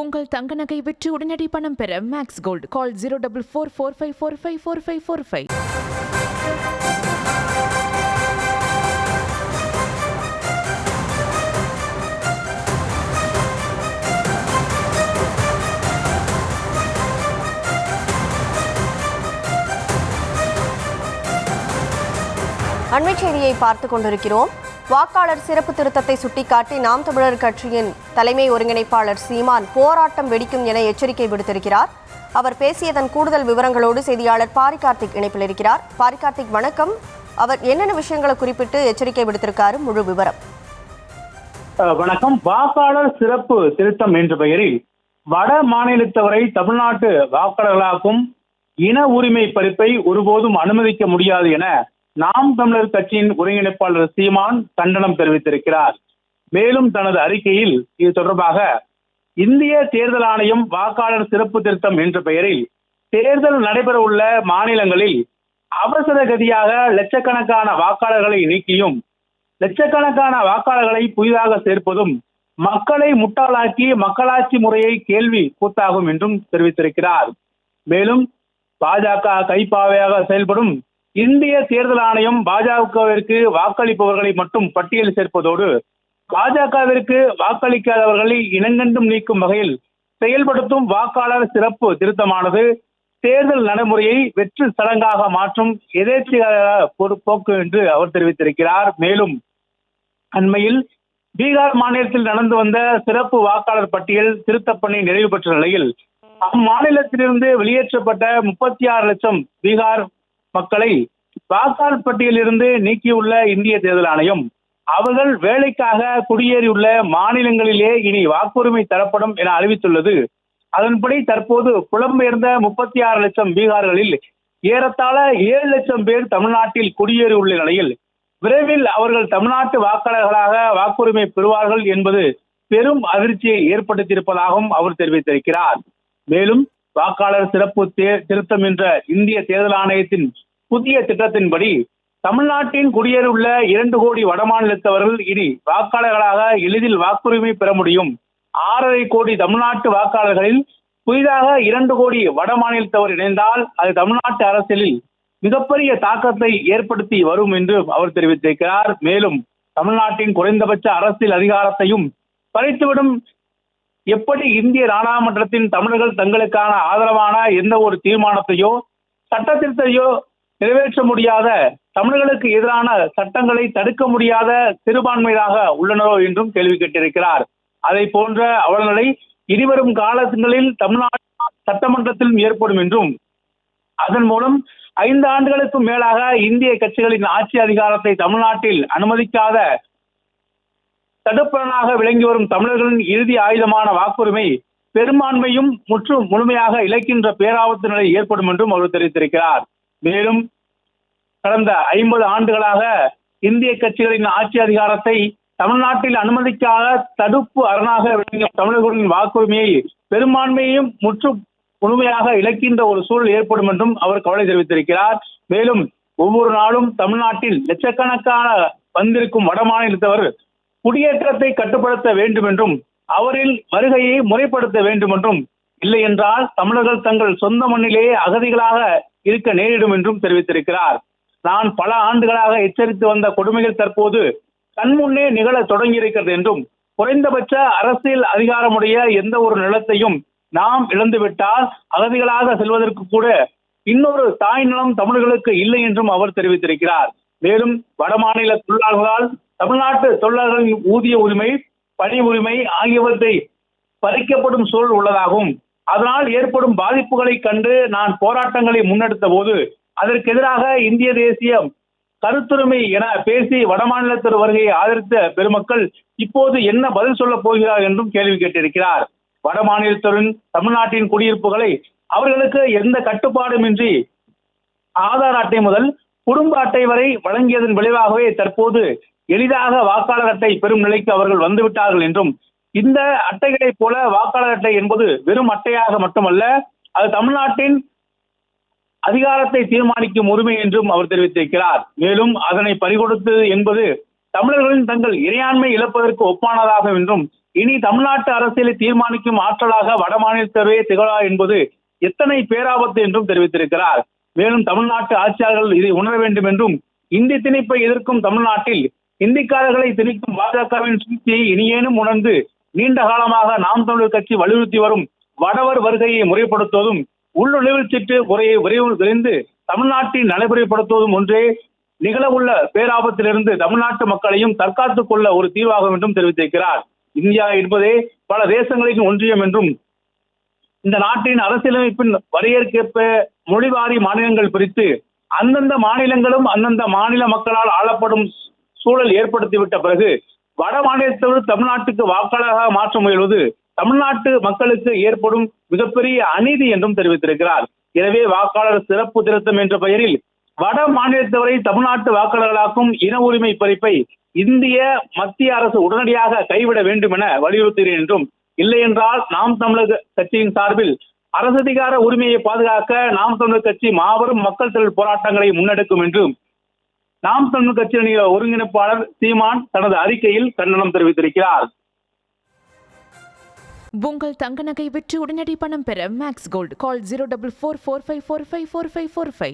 உங்கள் தங்க நகை விற்று உடனடி பணம் பெற மேக்ஸ் கோல்ட் கால் 04445454545. அண்மை செய்தியை பார்த்துக் கொண்டிருக்கிறோம். வாக்காளர் சிறப்பு திருத்தத்தை சுட்டிக்காட்டி நாம் தமிழர் கட்சியின் தலைமை ஒருங்கிணைப்பாளர் சீமான் போராட்டம் வெடிக்கும் என எச்சரிக்கை விடுத்திருக்கிறார். அவர் பேசியதன் கூடுதல் விவரங்களோடு செய்தியாளர் பாரிகார்த்திக் இணைப்பில் இருக்கிறார். பாரிகார்த்திக், வணக்கம். அவர் என்னென்ன விஷயங்களை குறிப்பிட்டு எச்சரிக்கை விடுத்திருக்காரு, முழு விவரம்? வணக்கம். வாக்காளர் சிறப்பு திருத்தம் என்ற பெயரில் வட மாநிலத்தவரை தமிழ்நாட்டு வாக்காளர்களாக்கும் இன உரிமை பறிப்பை ஒருபோதும் அனுமதிக்க முடியாது என நாம் தமிழர் கட்சியின் ஒருங்கிணைப்பாளர் சீமான் கண்டனம் தெரிவித்திருக்கிறார். மேலும் தனது அறிக்கையில் இது தொடர்பாக இந்திய தேர்தல் ஆணையம் வாக்காளர் சிறப்பு திருத்தம் என்ற பெயரில் தேர்தல் நடைபெற உள்ள மாநிலங்களில் அவசர கதியாக லட்சக்கணக்கான வாக்காளர்களை நீக்கியும் லட்சக்கணக்கான வாக்காளர்களை புதிதாக சேர்ப்பதும் மக்களை முட்டாளாக்கி மக்களாட்சி முறையை கேள்வி கூத்தாகும் என்றும் தெரிவித்திருக்கிறார். மேலும் பாஜக கைப்பாவையாக செயல்படும் இந்திய தேர்தல் ஆணையம் பாஜகவிற்கு வாக்களிப்பவர்களை மட்டும் பட்டியல் சேர்ப்பதோடு பாஜகவிற்கு வாக்களிக்காதவர்களை இனங்கண்டும் நீக்கும் வகையில் செயல்படுத்தும் வாக்காளர் சிறப்பு திருத்தமானது தேர்தல் நடைமுறையை வெற்று சடங்காக மாற்றும் எதேச்சையாக போக்கு என்று அவர் தெரிவித்திருக்கிறார். மேலும் அண்மையில் பீகார் மாநிலத்தில் நடந்து வந்த சிறப்பு வாக்காளர் பட்டியல் திருத்தப் பணி நிறைவு பெற்ற நிலையில் அம்மாநிலத்திலிருந்து வெளியேற்றப்பட்ட 36 லட்சம் பீகார் மக்களை வாக்காளர் பட்டியலில் இருந்து நீக்கியுள்ள இந்திய தேர்தல் ஆணையம் அவர்கள் வேலைக்காக குடியேறியுள்ள மாநிலங்களிலே இனி வாக்குரிமை தரப்படும் என அறிவித்துள்ளது. அதன்படி தற்போது புலம்பெயர்ந்த 36 லட்சம் பீகார்களில் ஏறத்தாழ 7 லட்சம் பேர் தமிழ்நாட்டில் குடியேறியுள்ள நிலையில் விரைவில் அவர்கள் தமிழ்நாட்டு வாக்காளர்களாக வாக்குரிமை பெறுவார்கள் என்பது பெரும் அதிர்ச்சியை ஏற்படுத்தியிருப்பதாகவும் அவர் தெரிவித்திருக்கிறார். மேலும் வாக்காளர் சிறப்பு திருத்தம் என்ற இந்திய தேர்தல் ஆணையத்தின் புதிய திட்டத்தின்படி தமிழ்நாட்டின் குடியேறியுள்ள 2 கோடி வடமாநிலத்தவர்கள் இனி வாக்காளர்களாக எளிதில் வாக்குரிமை பெற முடியும். 6.5 கோடி தமிழ்நாட்டு வாக்காளர்களில் புதிதாக 2 கோடி வடமாநிலத்தவர் இணைந்தால் அது தமிழ்நாட்டு அரசியலில் மிகப்பெரிய தாக்கத்தை ஏற்படுத்தி வரும் என்று அவர் தெரிவித்திருக்கிறார். மேலும் தமிழ்நாட்டின் குறைந்தபட்ச அரசியல் அதிகாரத்தையும் பறித்துவிடும். எப்படி இந்திய நாடாளுமன்றத்தின் தமிழர்கள் தங்களுக்கான ஆதரவான எந்த ஒரு தீர்மானத்தையோ சட்ட திருத்தத்தையோ நிறைவேற்ற முடியாத, தமிழர்களுக்கு எதிரான சட்டங்களை தடுக்க முடியாத சிறுபான்மையாக உள்ளனரோ என்றும் கேள்வி கேட்டிருக்கிறார். அதை போன்ற அவலநிலை இனிவரும் காலங்களில் தமிழ்நாடு சட்டமன்றத்திலும் ஏற்படும் என்றும் அதன் மூலம் 5 ஆண்டுகளுக்கும் மேலாக இந்திய கட்சிகளின் ஆட்சி அதிகாரத்தை தமிழ்நாட்டில் அனுமதிக்காத தடுப்பனாக விளங்கி வரும் தமிழர்களின் இறுதி ஆயுதமான வாக்குரிமை பெரும்பான்மையும் முழுமையாக இழக்கின்ற பேராபத்து நிலை ஏற்படும் என்றும் அவர் தெரிவித்திருக்கிறார். மேலும் கடந்த 50 ஆண்டுகளாக இந்திய கட்சிகளின் ஆட்சி அதிகாரத்தை தமிழ்நாட்டில் அனுமதிக்காத தடுப்பு அரணாக விளங்கிய தமிழர்களின் வாக்குரிமையை பெரும்பான்மையையும் முழுமையாக இழக்கின்ற ஒரு சூழல் ஏற்படும் என்றும் அவர் கவலை தெரிவித்திருக்கிறார். மேலும் ஒவ்வொரு நாளும் தமிழ்நாட்டில் லட்சக்கணக்கான வந்திருக்கும் வடமாநிலத்தவர் குடியேற்றத்தை கட்டுப்படுத்த வேண்டும் என்றும் அவரில் வருகையை முறைப்படுத்த வேண்டும் என்றும், இல்லை என்றால் தமிழர்கள் தங்கள் சொந்த மண்ணிலே அகதிகளாக இருக்க நேரிடும் என்றும் தெரிவித்திருக்கிறார். நான் பல ஆண்டுகளாக எச்சரித்து வந்த கொடுமைகள் தற்போது கண்முன்னே நிகழ தொடங்கியிருக்கிறது என்றும், குறைந்தபட்ச அரசியல் அதிகாரமுடைய எந்த ஒரு நிலத்தையும் நாம் இழந்துவிட்டால் அகதிகளாக செல்வதற்கு கூட இன்னொரு தாய் நிலம் தமிழர்களுக்கு இல்லை என்றும் அவர் தெரிவித்திருக்கிறார். மேலும் வடமாநில தொழிலாளர்களால் தமிழ்நாட்டு தொழிலாளர்களின் ஊதிய உரிமை, பணி உரிமை ஆகியவற்றை பறிக்கப்படும் சூழல் உள்ளதாகவும், அதனால் ஏற்படும் பாதிப்புகளை கண்டு நான் போராட்டங்களை முன்னெடுத்த போது அதற்கு எதிராக இந்திய தேசிய கருத்துரிமை என பேசி வடமாநிலத்தர் வருகையை ஆதரித்த பெருமக்கள் இப்போது என்ன பதில் சொல்ல போகிறார் என்றும் கேள்வி கேட்டிருக்கிறார். வடமாநிலத்தரின் தமிழ்நாட்டின் குடியிருப்புகளை அவர்களுக்கு எந்த கட்டுப்பாடுமின்றி ஆதார் அட்டை முதல் குடும்ப அட்டை வரை வழங்கியதன் விளைவாகவே தற்போது எளிதாக வாக்காளர் அட்டை பெறும் நிலைக்கு அவர்கள் வந்துவிட்டார்கள் என்றும், இந்த அட்டைகளைப் போல வாக்காளர் அட்டை என்பது வெறும் அட்டையாக மட்டுமல்ல, அது தமிழ்நாட்டின் அதிகாரத்தை தீர்மானிக்கும் உரிமை என்றும் அவர் தெரிவித்திருக்கிறார். மேலும் அதனை பறிகொடுத்தது என்பது தமிழர்களின் தங்கள் இறையாண்மை இழப்பதற்கு ஒப்பானதாகும் என்றும் இனி தமிழ்நாட்டு அரசியலை தீர்மானிக்கும் ஆற்றலாக வட மாநிலத்தவே திகழா என்பது எத்தனை பேராபத்து என்றும் தெரிவித்திருக்கிறார். மேலும் தமிழ்நாட்டு ஆட்சியாளர்கள் இதை உணர வேண்டும் என்றும் இந்தி திணிப்பை எதிர்க்கும் தமிழ்நாட்டில் இந்திக்காரர்களை திணிக்கும் பாஜகவின் சூழ்ச்சியை இனியேனும் உணர்ந்து நீண்ட காலமாக நாம் தமிழர் கட்சி வலியுறுத்தி வரும் வடவர் வருகையை முறைப்படுத்துவதும் உள்ளுழைவில் சீட்டு முறையை விரைந்து தமிழ்நாட்டில் நடைமுறைப்படுத்துவதும் ஒன்றே நிகழவுள்ள பேராபத்திலிருந்து தமிழ்நாட்டு மக்களையும் தற்காத்துக் கொள்ள ஒரு தீர்வாகும் என்றும் தெரிவித்திருக்கிறார். இந்தியா என்பதே பல தேசங்களின் ஒன்றியம் என்றும் இந்த நாட்டின் அரசியலமைப்பின் வரையறுக்கப்ப மொழிவாரி மாநிலங்கள் பிரித்து அந்தந்த மாநிலங்களும் அந்தந்த மாநில மக்களால் ஆளப்படும் சூழல் ஏற்படுத்திவிட்ட பிறகு வட மாநிலத்தோடு தமிழ்நாட்டுக்கு வாக்காளராக மாற்ற முயல்வது தமிழ்நாட்டு மக்களுக்கு ஏற்படும் மிகப்பெரிய அநீதி என்றும் தெரிவித்திருக்கிறார். எனவே வாக்காளர் சிறப்பு திருத்தம் என்ற பெயரில் வட மாநிலத்தவரை தமிழ்நாட்டு வாக்காளர்களாக்கும் இன உரிமை பறிப்பை இந்திய மத்திய அரசு உடனடியாக கைவிட வேண்டும் என வலியுறுத்துகிறேன் என்றும், இல்லை என்றால் நாம் தமிழர் கட்சியின் சார்பில் அரசதிகார உரிமையை பாதுகாக்க நாம் தமிழர் கட்சி மாபெரும் மக்கள் திரள் போராட்டங்களை முன்னெடுக்கும் என்றும் நாம் தமிழர் கட்சியின் ஒருங்கிணைப்பாளர் சீமான் தனது அறிக்கையில் கண்டனம் தெரிவித்திருக்கிறார். உங்கள் தங்க நகை விற்று உடனடி பணம் பெற மேக்ஸ் கோல்டு கால் 04445454545.